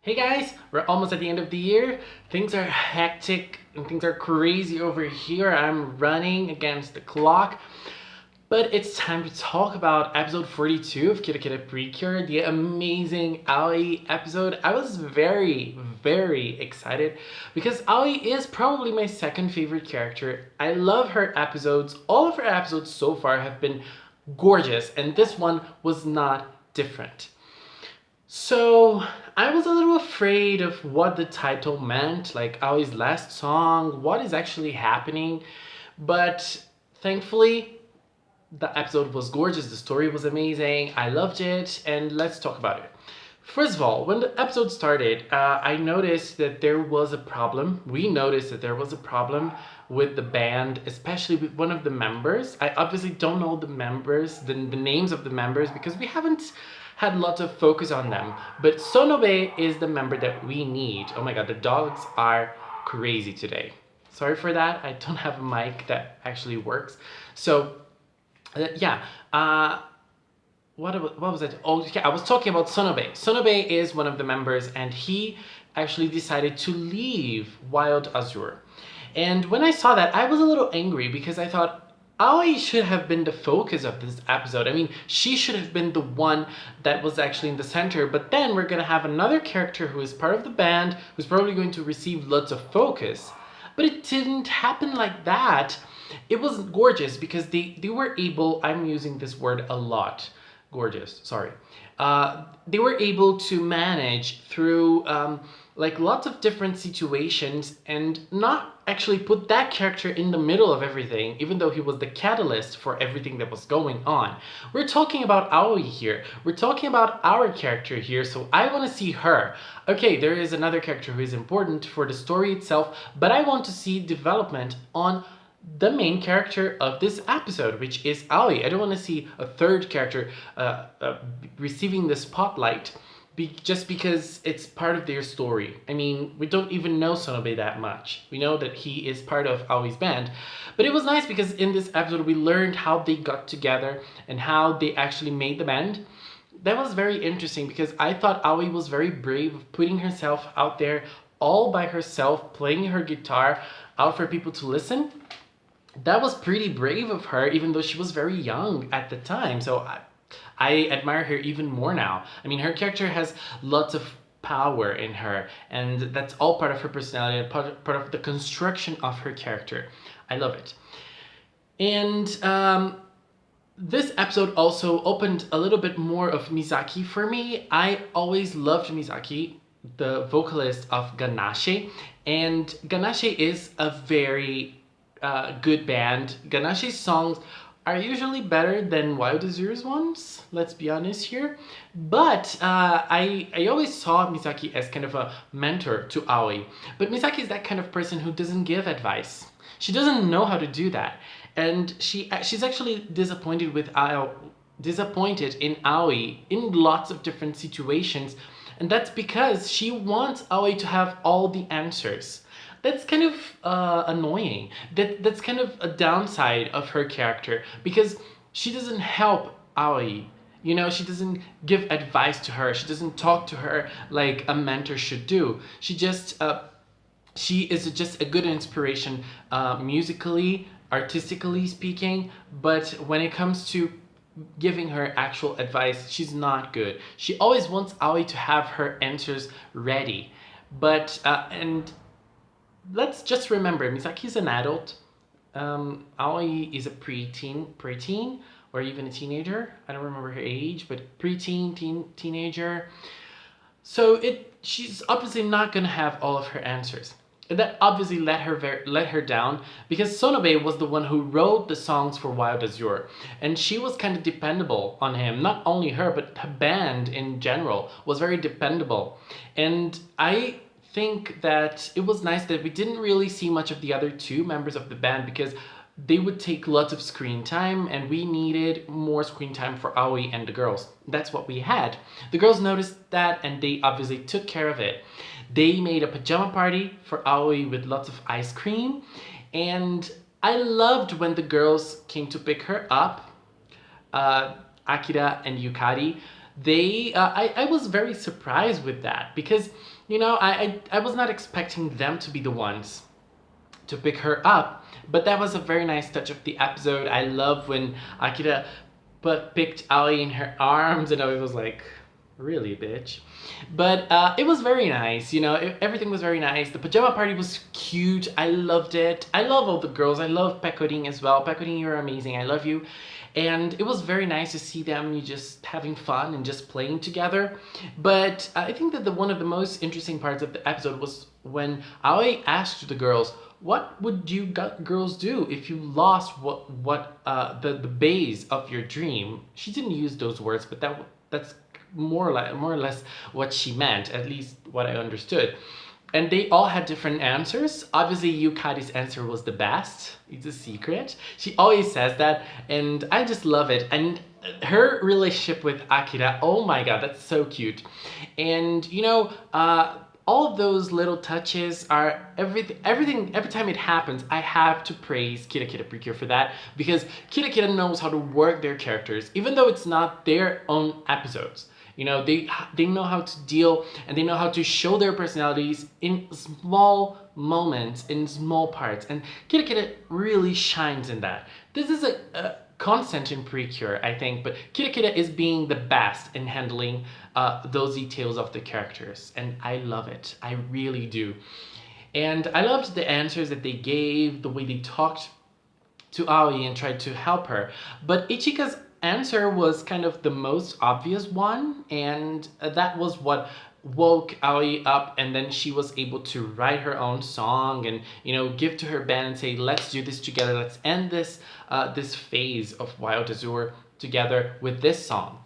Hey guys, we're almost at the end of the year. Things are hectic and things are crazy over here. I'm running against the clock. But it's time to talk about episode 42 of KIRAKIRA Precure, the amazing Aoi episode. I was very excited because Aoi is probably my second favorite character. I love her episodes. All of her episodes so far have been gorgeous, and this one was not different. So I was a little afraid of what the title meant, like Aoi's last song, what is actually happening. But thankfully, the episode was gorgeous, the story was amazing, I loved it, and let's talk about it. First of all, when the episode started, I noticed that there was a problem. We noticed that there was a problem with the band, especially with one of the members. I obviously don't know the members, the names of the members, because we haven't had lots of focus on them. But Sonobe is the member that we need. Oh my god, the dogs are crazy today. Sorry for that, I don't have a mic that actually works. So, what was it? Oh, yeah, I was talking about Sonobe. Sonobe is one of the members, and he actually decided to leave Wild Azure. And when I saw that, I was a little angry because I thought Aoi should have been the focus of this episode. I mean, she should have been the one that was actually in the center, but then we're gonna have another character who is part of the band, who's probably going to receive lots of focus. But it didn't happen like that. It was gorgeous because they were able, I'm using this word a lot, gorgeous, sorry. They were able to manage through like lots of different situations and not actually put that character in the middle of everything, even though he was the catalyst for everything that was going on. We're talking about Aoi here. We're talking about our character here, so I want to see her. Okay, there is another character who is important for the story itself, but I want to see development on the main character of this episode, which is Aoi. I don't want to see a third character receiving the spotlight just because it's part of their story. I mean, we don't even know Sonobe that much. We know that he is part of Aoi's band. But it was nice because in this episode we learned how they got together and how they actually made the band. That was very interesting because I thought Aoi was very brave of putting herself out there all by herself, playing her guitar out for people to listen. That was pretty brave of her, even though she was very young at the time. So I admire her even more now. I mean, her character has lots of power in her, and that's all part of her personality and part of the construction of her character. I love it. And this episode also opened a little bit more of Misaki for me. I always loved Misaki, the vocalist of Ganache, and Ganache is a very good band. Ganache's songs are usually better than Wild Azure's ones, let's be honest here. But I always saw Misaki as kind of a mentor to Aoi. But Misaki is that kind of person who doesn't give advice. She doesn't know how to do that. And she's actually disappointed in Aoi in lots of different situations. And that's because she wants Aoi to have all the answers. That's kind of annoying. That's kind of a downside of her character because she doesn't help Aoi. You know, she doesn't give advice to her. She doesn't talk to her like a mentor should do. She is just a good inspiration musically, artistically speaking, but when it comes to giving her actual advice, she's not good. She always wants Aoi to have her answers ready. But, and let's just remember, Misaki's an adult. Aoi is a preteen, or even a teenager. I don't remember her age, but teenager. So she's obviously not gonna have all of her answers. And that obviously let her down because Sonobe was the one who wrote the songs for Wild Azure, and she was kind of dependable on him. Not only her, but the band in general was very dependable. And I think that it was nice that we didn't really see much of the other two members of the band because they would take lots of screen time and we needed more screen time for Aoi and the girls. That's what we had. The girls noticed that and they obviously took care of it. They made a pajama party for Aoi with lots of ice cream, and I loved when the girls came to pick her up, Akira and Yukari. I was very surprised with that because, I was not expecting them to be the ones to pick her up. But that was a very nice touch of the episode. I love when Akira picked Aoi in her arms, and Aoi was like, really, bitch. But it was very nice, everything was very nice. The pajama party was cute. I loved it. I love all the girls. I love Pecoring as well. Pecoring, you're amazing. I love you. And it was very nice to see them just having fun and just playing together. But I think that one of the most interesting parts of the episode was when Aoi asked the girls, what would you girls do if you lost the base of your dream? She didn't use those words, but that's more or less what she meant, at least what I understood. And they all had different answers. Obviously, Yukari's answer was the best. It's a secret. She always says that, and I just love it. And her relationship with Akira, oh my god, that's so cute. And all of those little touches are everything. Every time it happens, I have to praise KIRAKIRA Precure for that, because KIRAKIRA knows how to work their characters, even though it's not their own episodes. They know how to deal, and they know how to show their personalities in small moments, in small parts, and KIRAKIRA really shines in that. This is a constant in Precure, I think, but KIRAKIRA is being the best in handling those details of the characters, and I love it. I really do. And I loved the answers that they gave, the way they talked to Aoi and tried to help her. But Ichika's answer was kind of the most obvious one, and that was what woke Aoi up, and then she was able to write her own song and give to her band and say, let's do this together, let's end this phase of Wild Azure together with this song.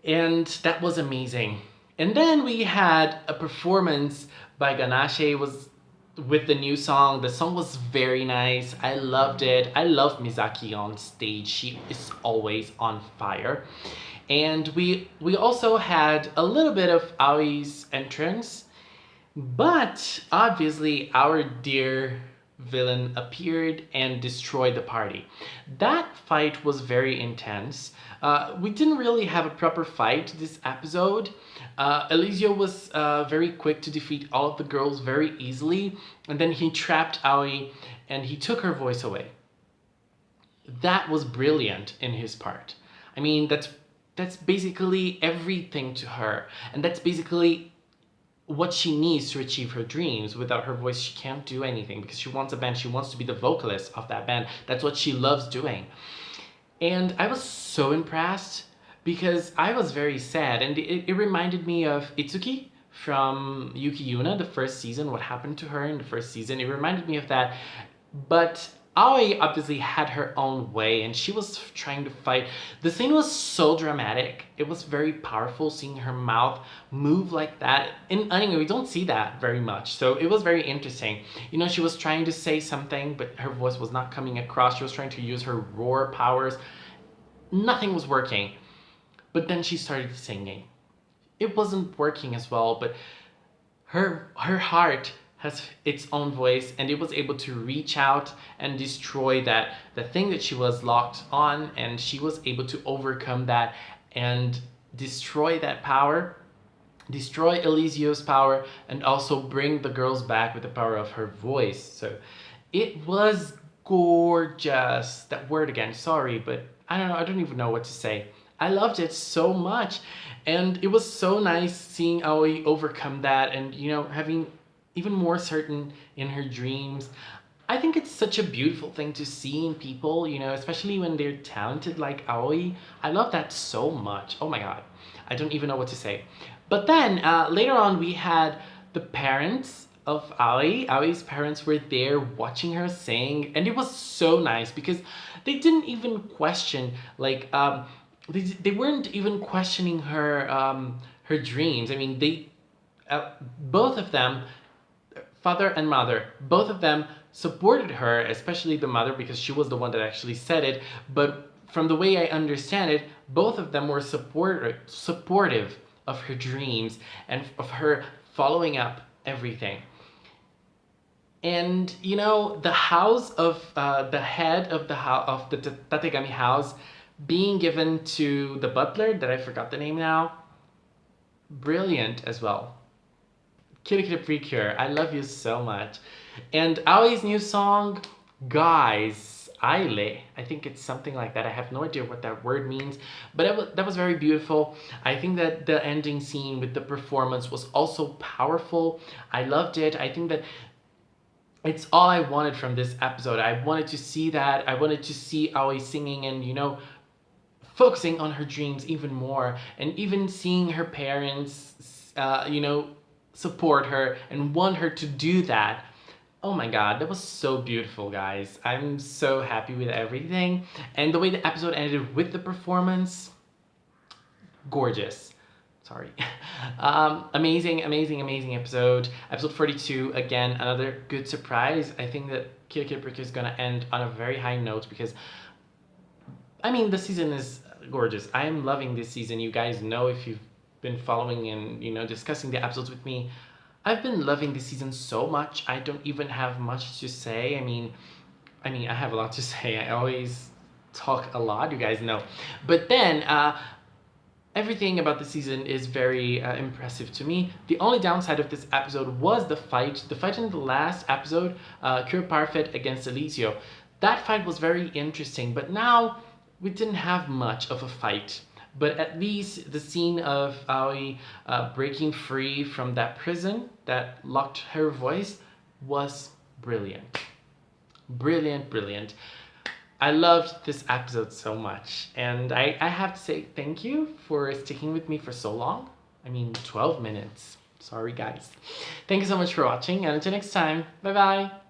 And that was amazing. And then we had a performance by Ganache with the new song. The song was very nice. I loved it. I love Mizaki on stage. She is always on fire. And we also had a little bit of Aoi's entrance, but obviously our dear villain appeared and destroyed the party. That fight was very intense. We didn't really have a proper fight this episode. Eliseo was very quick to defeat all of the girls very easily, and then he trapped Aoi and he took her voice away. That was brilliant in his part. I mean, that's basically everything to her, and that's basically what she needs to achieve her dreams. Without her voice, she can't do anything, because she wants a band. She wants to be the vocalist of that band. That's what she loves doing. And I was so impressed, because I was very sad, and it reminded me of Itsuki from Yuki Yuna, the first season, what happened to her in the first season. It reminded me of that, but Aoi obviously had her own way, and she was trying to fight. The scene was so dramatic. It was very powerful seeing her mouth move like that. In anime, we don't see that very much, so it was very interesting. She was trying to say something, but her voice was not coming across. She was trying to use her roar powers. Nothing was working. But then she started singing. It wasn't working as well, but her heart has its own voice, and it was able to reach out and destroy the thing that she was locked on, and she was able to overcome that and destroy that power, destroy Eliseo's power, and also bring the girls back with the power of her voice. So it was gorgeous. That word again, sorry, but I don't know, I don't even know what to say. I loved it so much, and it was so nice seeing Aoi overcome that, and having even more certain in her dreams. I think it's such a beautiful thing to see in people, especially when they're talented like Aoi. I love that so much. Oh my god, I don't even know what to say. But then later on, we had the parents of Aoi. Aoi's parents were there watching her sing, and it was so nice because they didn't even question, like, they weren't even questioning her her dreams. I mean, they both of them, father and mother, both of them supported her, especially the mother because she was the one that actually said it. But from the way I understand it, both of them were supportive of her dreams and of her following up everything. And the house of the head of the Tategami house being given to the butler, that I forgot the name now, brilliant as well. KIRAKIRA Precure, I love you so much. And Aoi's new song, Guys, Aile, I think it's something like that. I have no idea what that word means, but that was very beautiful. I think that the ending scene with the performance was also powerful. I loved it. I think that it's all I wanted from this episode. I wanted to see that. I wanted to see Aoi singing and, focusing on her dreams even more, and even seeing her parents, support her and want her to do that. Oh my god, that was so beautiful, guys. I'm so happy with everything. And the way the episode ended with the performance, gorgeous. Sorry. Amazing, amazing, amazing episode. Episode 42, again, another good surprise. I think that KIRAKIRA Precure is gonna end on a very high note because, the season is gorgeous. I am loving this season. You guys know, if you've been following and, discussing the episodes with me, I've been loving this season so much. I don't even have much to say. I have a lot to say. I always talk a lot, you guys know. But then, everything about the season is very impressive to me. The only downside of this episode was the fight. The fight in the last episode, Kira Parfait against Eliseo. That fight was very interesting, but now we didn't have much of a fight. But at least the scene of Aoi breaking free from that prison that locked her voice was brilliant. Brilliant, brilliant. I loved this episode so much. And I have to say thank you for sticking with me for so long. 12 minutes. Sorry, guys. Thank you so much for watching. And until next time, bye-bye.